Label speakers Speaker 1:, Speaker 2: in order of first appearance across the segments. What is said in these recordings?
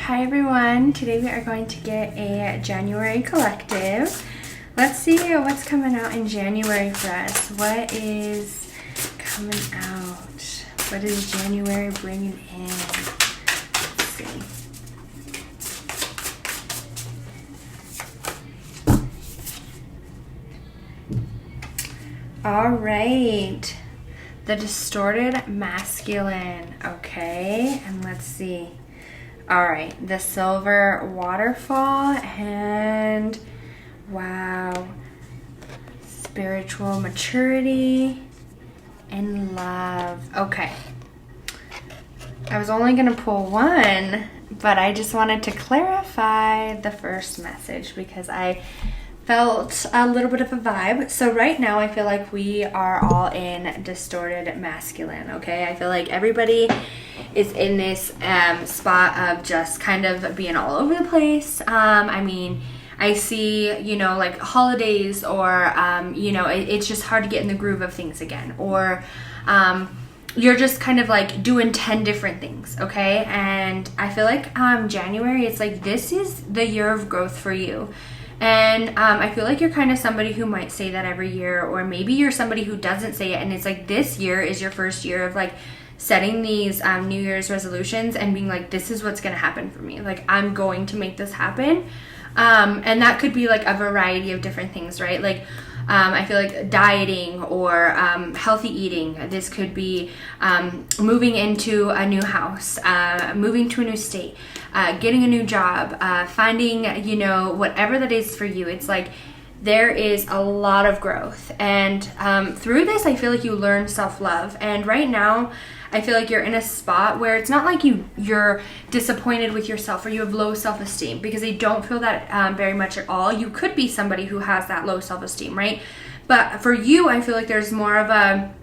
Speaker 1: Hi everyone, today we are going to get a January collective. Let's see what's coming out in January for us. What is coming out? What is January bringing in? Let's see. All right, the distorted masculine. Okay, and let's see. All right, the silver waterfall and wow, spiritual maturity and love. Okay, I was only gonna pull one, but I just wanted to clarify the first message because I felt a little bit of a vibe. So right now I feel like we are all in distorted masculine, okay? I feel like everybody is in this spot of just kind of being all over the place. I mean, I see, like holidays or, it's just hard to get in the groove of things again. Or you're just kind of like doing 10 different things, okay? And I feel like January, it's like this is the year of growth for you. And I feel like you're kind of somebody who might say that every year, or maybe you're somebody who doesn't say it, and it's like this year is your first year of like setting these New Year's resolutions and being like, this is what's going to happen for me. Like, I'm going to make this happen. And that could be like a variety of different things, right? Like, I feel like dieting or healthy eating. This could be moving into a new house, moving to a new state, getting a new job, finding, whatever that is for you. It's like there is a lot of growth. And through this, I feel like you learn self-love. And right now, I feel like you're in a spot where it's not like you're disappointed with yourself or you have low self-esteem, because I don't feel that very much at all. You could be somebody who has that low self-esteem, right? But for you, I feel like there's more of a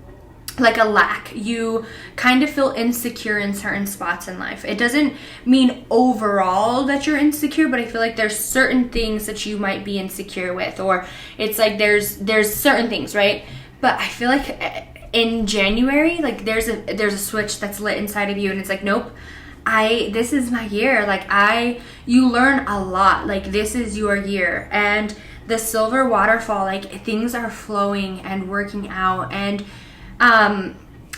Speaker 1: lack. You kind of feel insecure in certain spots in life. It doesn't mean overall that you're insecure, but I feel like there's certain things that you might be insecure with, or it's like there's certain things, right? But I feel like in January, like there's a switch that's lit inside of you, and it's like, nope, this is my year. Like you learn a lot. Like this is your year. And the silver waterfall, like things are flowing and working out, and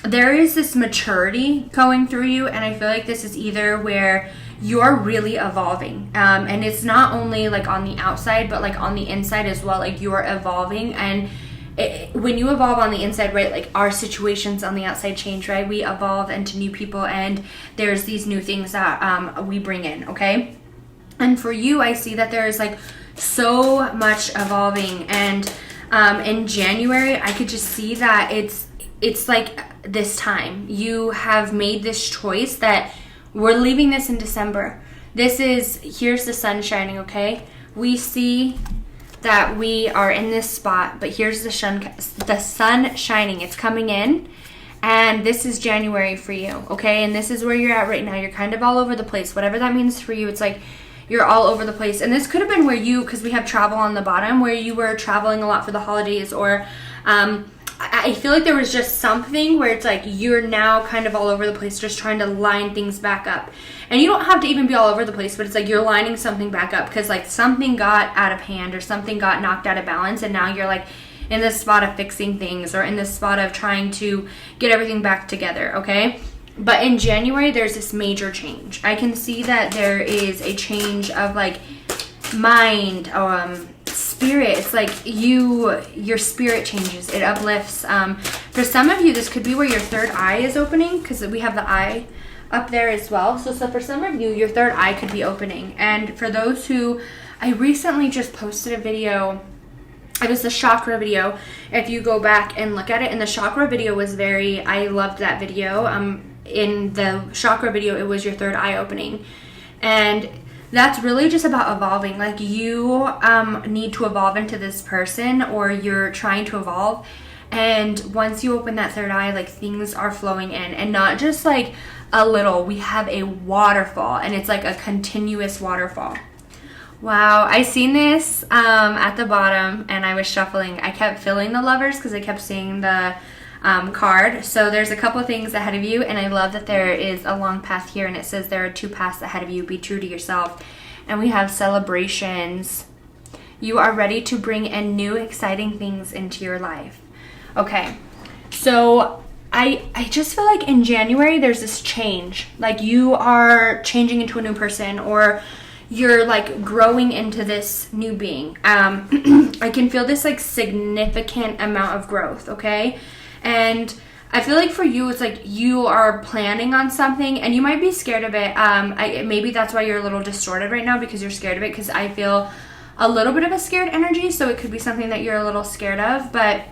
Speaker 1: there is this maturity going through you. And I feel like this is either where you're really evolving, and it's not only like on the outside, but like on the inside as well. Like you're evolving, and when you evolve on the inside, right, like our situations on the outside change, right? We evolve into new people, and there's these new things that we bring in, okay? And for you, I see that there's like so much evolving, and in January, I could just see that it's like this time you have made this choice that we're leaving this in December. Here's the sun shining, okay? We see that we are in this spot, but here's the sun shining. It's coming in, and this is January for you, okay? And this is where you're at right now. You're kind of all over the place. Whatever that means for you, it's like you're all over the place. And this could have been where because we have travel on the bottom, where you were traveling a lot for the holidays, or I feel like there was just something where it's like you're now kind of all over the place, just trying to line things back up. And you don't have to even be all over the place, but it's like you're lining something back up because like something got out of hand or something got knocked out of balance, and now you're like in this spot of fixing things, or in this spot of trying to get everything back together, okay? But in January, there's this major change. I can see that there is a change of like mind, spirit. It's like your spirit changes. It uplifts. For some of you, this could be where your third eye is opening, because we have the eye up there as well. So for some of you, your third eye could be opening. And for those who, I recently just posted a video. It was the chakra video. If you go back and look at it, and the chakra video was I loved that video. In the chakra video, it was your third eye opening. And that's really just about evolving. Like you need to evolve into this person, or you're trying to evolve. And once you open that third eye, like things are flowing in, and not just like a little. We have a waterfall, and it's like a continuous waterfall. Wow, I seen this at the bottom, and I was shuffling. I kept filling the lovers because I kept seeing the card. So there's a couple of things ahead of you, and I love that there is a long path here, and it says there are 2 paths ahead of you. Be true to yourself. And we have celebrations. You are ready to bring in new exciting things into your life. Okay, so I just feel like in January there's this change. Like you are changing into a new person, or you're like growing into this new being. I can feel this like significant amount of growth, okay? And I feel like for you, it's like you are planning on something and you might be scared of it. Maybe that's why you're a little distorted right now, because you're scared of it, because I feel a little bit of a scared energy. So it could be something that you're a little scared of, but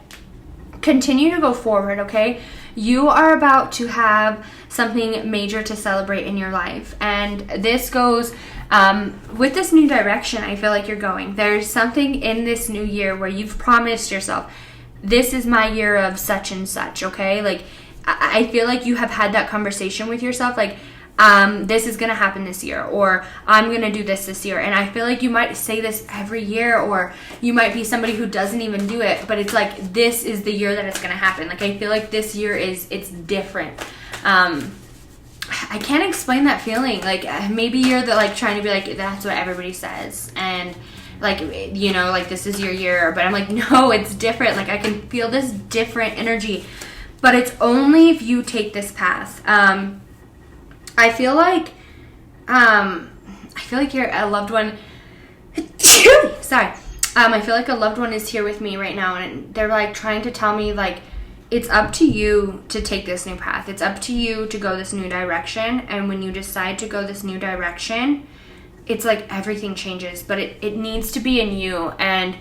Speaker 1: continue to go forward, okay? You are about to have something major to celebrate in your life. And this goes with this new direction. I feel like you're going. There's something in this new year where you've promised yourself, this is my year of such and such, okay? Like, I feel like you have had that conversation with yourself, like, this is going to happen this year, or I'm going to do this year. And I feel like you might say this every year, or you might be somebody who doesn't even do it, but it's like, this is the year that it's going to happen. Like, I feel like this year it's different. I can't explain that feeling. Like, maybe you're like trying to be like, that's what everybody says, and like, you know, like this is your year, but I'm like, no, it's different. Like, I can feel this different energy, but it's only if you take this path. I feel like you're a loved one. Sorry. I feel like a loved one is here with me right now, and they're like trying to tell me, like, it's up to you to take this new path. It's up to you to go this new direction. And when you decide to go this new direction, it's like everything changes, but it needs to be in you. And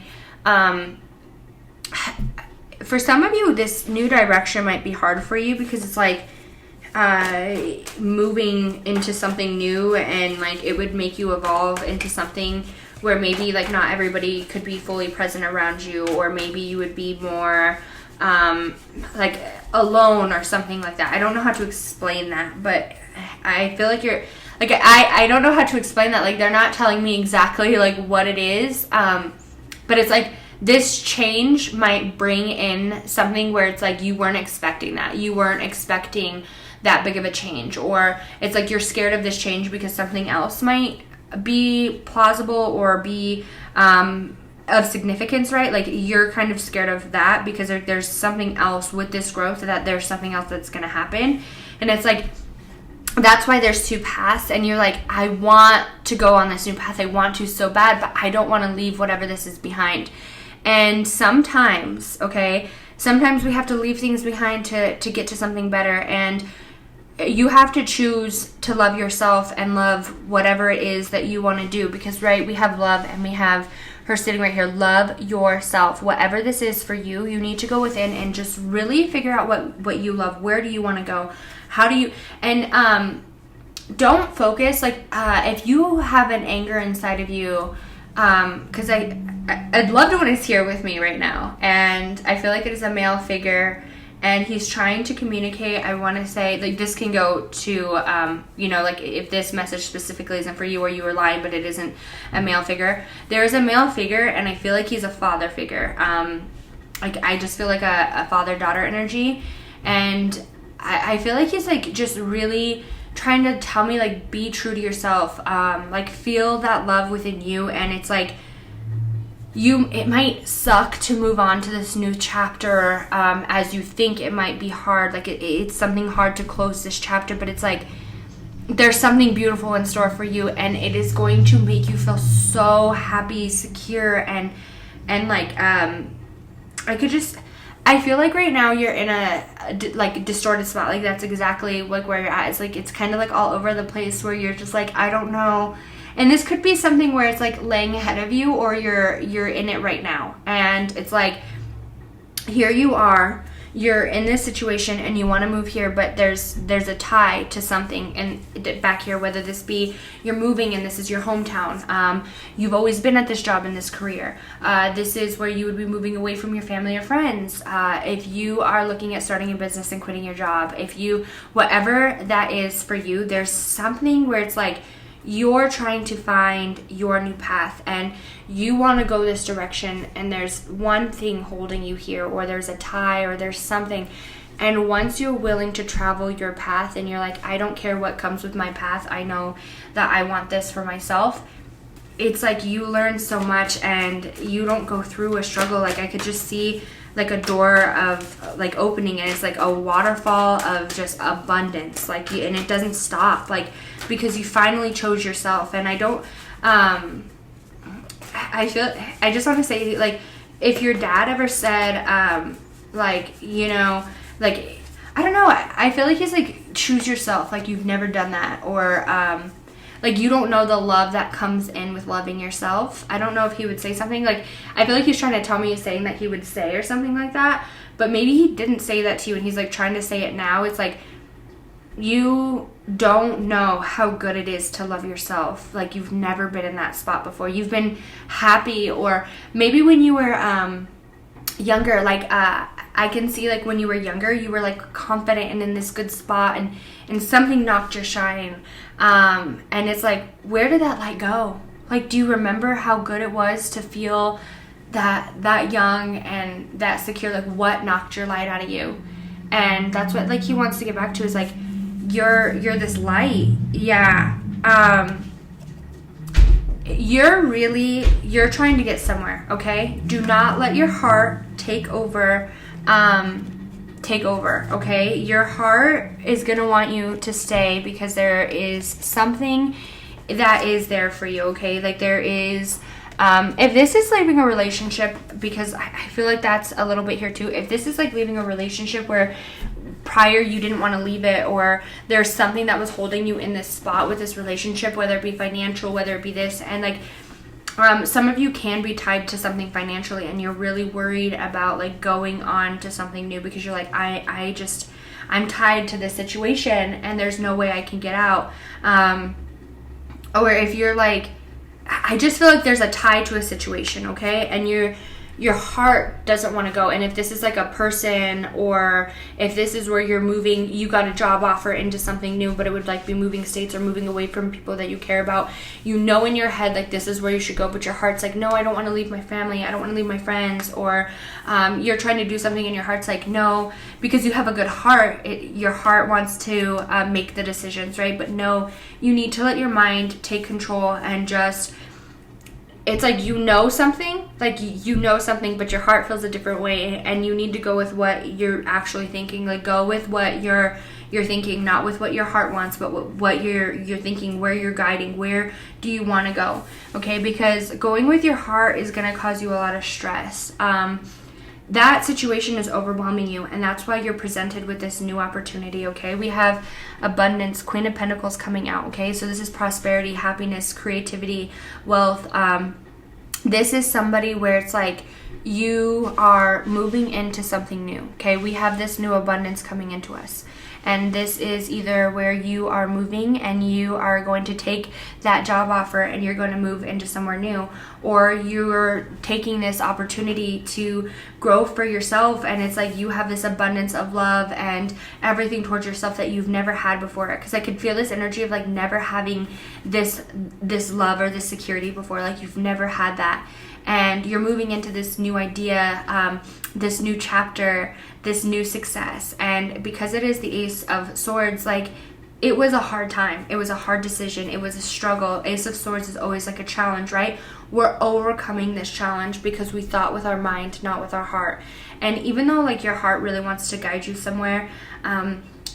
Speaker 1: for some of you, this new direction might be hard for you, because it's like moving into something new, and like it would make you evolve into something where maybe like not everybody could be fully present around you, or maybe you would be more like alone or something like that. I don't know how to explain that, but I feel like you're like, I don't know how to explain that. Like, they're not telling me exactly like what it is, but it's like this change might bring in something where it's like you weren't expecting that. You weren't expecting that big of a change, or it's like you're scared of this change because something else might be plausible or be of significance, right? Like, you're kind of scared of that because there's something else with this growth, that there's something else that's going to happen. And it's like, that's why there's 2 paths, and you're like, I want to go on this new path. I want to so bad, but I don't want to leave whatever this is behind. And sometimes, okay, sometimes we have to leave things behind to get to something better. And you have to choose to love yourself and love whatever it is that you want to do, because, right, we have love, and we have her sitting right here. Love yourself. Whatever this is for you, you need to go within and just really figure out what you love. Where do you want to go? How do you, and don't focus, like, if you have an anger inside of you, because I'd love one is here with me right now, and I feel like it is a male figure, and he's trying to communicate. I want to say, like, this can go to, you know, like, if this message specifically isn't for you, or you were lying, but it isn't a male figure. There is a male figure, and I feel like he's a father figure. Like, I just feel like a father-daughter energy, and I feel like he's, like, just really trying to tell me, like, be true to yourself, like, feel that love within you. And it's like, it might suck to move on to this new chapter, as you think. It might be hard, like it's something hard to close this chapter, but it's like there's something beautiful in store for you, and it is going to make you feel so happy, secure, and like I feel like right now you're in a like distorted spot. Like, that's exactly like where you're at. It's like, it's kind of like all over the place, where you're just like, I don't know. And this could be something where it's like laying ahead of you, or you're in it right now. And it's like, here you are, you're in this situation and you want to move here, but there's a tie to something and back here, whether this be you're moving and this is your hometown. You've always been at this job in this career. This is where you would be moving away from your family or friends. If you are looking at starting a business and quitting your job, whatever that is for you, there's something where it's like, you're trying to find your new path and you want to go this direction, and there's one thing holding you here, or there's a tie, or there's something. And once you're willing to travel your path and you're like, I don't care what comes with my path, I know that I want this for myself, it's like you learn so much and you don't go through a struggle. Like I could just see like a door of like opening, and it's like a waterfall of just abundance, like, and it doesn't stop, like, because you finally chose yourself. And I don't I just want to say, like, if your dad ever said like, you know, like, I don't know, I feel like he's like, choose yourself, like you've never done that, or like you don't know the love that comes in with loving yourself. I don't know if he would say something like, I feel like he's trying to tell me, he's saying that he would say or something like that, but maybe he didn't say that to you and he's like trying to say it now. It's like, you don't know how good it is to love yourself. Like you've never been in that spot before. You've been happy, or maybe when you were younger, like I can see like when you were younger, you were like confident and in this good spot, and something knocked your shine. And it's like, where did that light go? Like, do you remember how good it was to feel that young and that secure? Like, what knocked your light out of you? And that's what like he wants to get back to, is like, you're this light. Yeah. You're trying to get somewhere, okay? Do not let your heart take over, okay? Your heart is going to want you to stay because there is something that is there for you, okay? Like there is, if this is leaving a relationship, because I feel like that's a little bit here too. If this is like leaving a relationship where prior you didn't want to leave it, or there's something that was holding you in this spot with this relationship, whether it be financial, whether it be this, and like some of you can be tied to something financially and you're really worried about like going on to something new because you're like, I'm tied to this situation and there's no way I can get out. Or if you're like, I just feel like there's a tie to a situation, okay? And your heart doesn't want to go. And if this is like a person, or if this is where you're moving, you got a job offer into something new, but it would like be moving states or moving away from people that you care about, you know in your head like this is where you should go, but your heart's like, no, I don't want to leave my family, I don't want to leave my friends. Or you're trying to do something and your heart's like, no, because you have a good heart, your heart wants to make the decisions, right? But no, you need to let your mind take control and just, it's like you know something, but your heart feels a different way, and you need to go with what you're actually thinking. Like go with what you're thinking, not with what your heart wants, but what you're thinking, where you're guiding, where do you want to go, okay? Because going with your heart is going to cause you a lot of stress. That situation is overwhelming you, and that's why you're presented with this new opportunity, okay? We have abundance, Queen of Pentacles coming out, okay? So this is prosperity, happiness, creativity, wealth. This is somebody where it's like you are moving into something new, okay? We have this new abundance coming into us. And this is either where you are moving and you are going to take that job offer and you're going to move into somewhere new, or you're taking this opportunity to grow for yourself, and it's like you have this abundance of love and everything towards yourself that you've never had before. Because I could feel this energy of like never having this love or this security before, like you've never had that. And you're moving into this new idea, this new chapter, this new success. And because it is the Ace of Swords, like it was a hard time. It was a hard decision. It was a struggle. Ace of Swords is always like a challenge, right? We're overcoming this challenge because we thought with our mind, not with our heart. And even though like your heart really wants to guide you somewhere,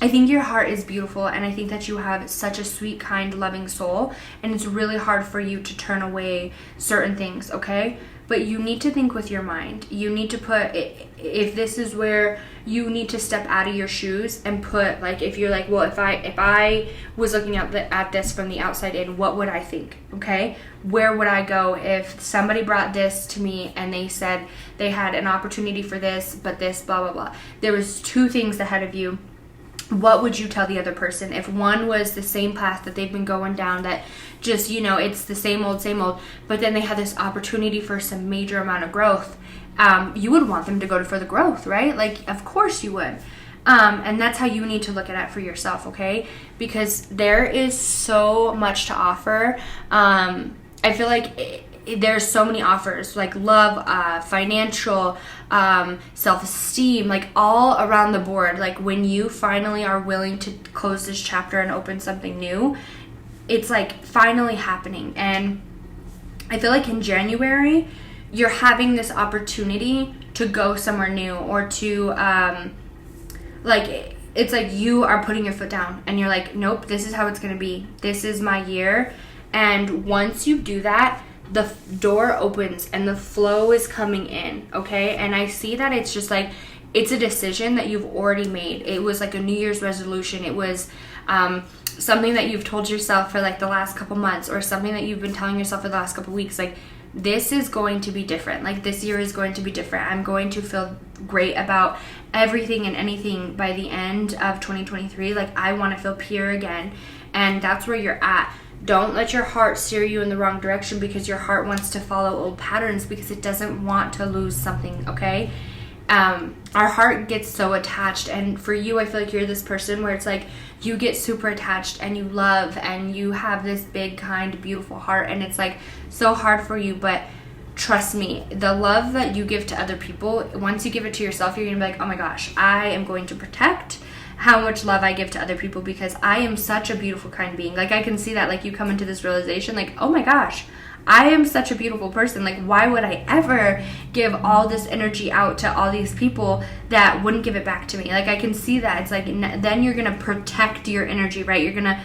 Speaker 1: I think your heart is beautiful, and I think that you have such a sweet, kind, loving soul, and it's really hard for you to turn away certain things, okay? But you need to think with your mind. You need to put, if this is where you need to step out of your shoes and put, like, if you're like, well, if I was looking at this from the outside in, what would I think, okay? Where would I go if somebody brought this to me and they said they had an opportunity for this, but this, blah, blah, blah. There was two things ahead of you. What would you tell the other person? If one was the same path that they've been going down, that just, you know, it's the same old, but then they had this opportunity for some major amount of growth, you would want them to go for the growth, right? Like, of course you would. And that's how you need to look at it for yourself, okay? Because there is so much to offer. I feel like there's so many offers, like love, financial, self-esteem, like all around the board. Like when you finally are willing to close this chapter and open something new, it's like finally happening. And I feel like in January, you're having this opportunity to go somewhere new, or to like, it's like you are putting your foot down and you're like, nope, this is how it's going to be. This is my year. And once you do that, the door opens and the flow is coming in, okay? And I see that it's just like, it's a decision that you've already made. It was like a New Year's resolution. It was something that you've told yourself for like the last couple months, or something that you've been telling yourself for the last couple weeks. Like, this is going to be different. Like, this year is going to be different. I'm going to feel great about everything and anything by the end of 2023. Like, I want to feel pure again. And that's where you're at. Don't let your heart steer you in the wrong direction, because your heart wants to follow old patterns, because it doesn't want to lose something, okay? Our heart gets so attached, and for you, I feel like you're this person where it's like you get super attached and you love and you have this big, kind, beautiful heart, and it's like so hard for you. But trust me, the love that you give to other people, once you give it to yourself, you're gonna be like, oh my gosh, I am going to protect how much love I give to other people, because I am such a beautiful, kind being. Like, I can see that, like, you come into this realization, like, oh my gosh, I am such a beautiful person. Like, why would I ever give all this energy out to all these people that wouldn't give it back to me? Like, I can see that. It's like, then you're going to protect your energy, right? You're going to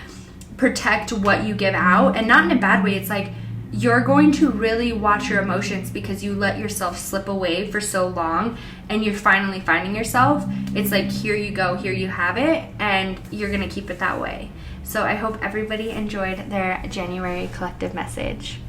Speaker 1: protect what you give out, and not in a bad way. It's like, you're going to really watch your emotions, because you let yourself slip away for so long, and you're finally finding yourself. It's like, here you go, here you have it, and you're going to keep it that way. So I hope everybody enjoyed their January collective message.